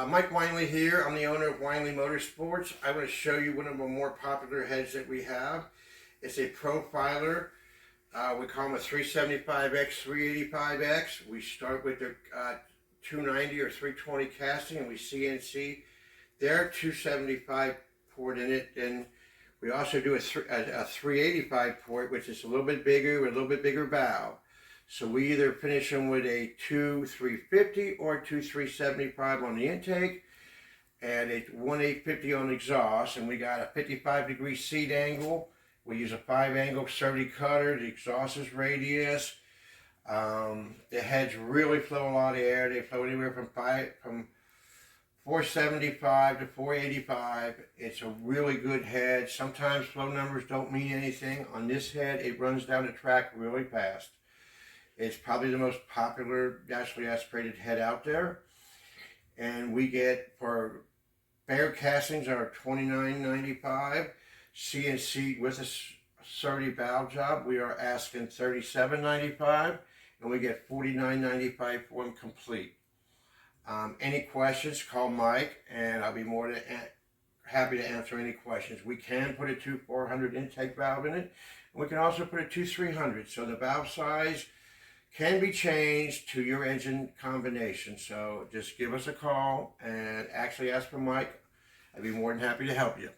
Mike Weinle here. I'm the owner of Weinle Motorsports. I want to show you one of the more popular heads that we have. It's a profiler. We call them a 375X 385X. We start with the 290 or 320 casting, and we CNC their 275 port in it. And we also do a 385 port, which is a little bit bigger with a little bit bigger valve. So we either finish them with a 350 or 375 on the intake and a 850 on the exhaust. And we got a 55-degree seat angle. We use a 5-angle 30 cutter. The exhaust is radius. The heads really flow a lot of air. They flow anywhere from 475 to 485. It's a really good head. Sometimes flow numbers don't mean anything. On this head, it runs down the track really fast. It's probably the most popular naturally aspirated head out there. And we get, for bare castings, are $29.95. CNC with a 30 valve job, we are asking $37.95. And we get $49.95 for them complete. Any questions, call Mike, and I'll be more than happy to answer any questions. We can put a 2-400 intake valve in it, and we can also put a 2-300. So the valve size can be changed to your engine combination. So just give us a call and actually ask for Mike. I'd be more than happy to help you.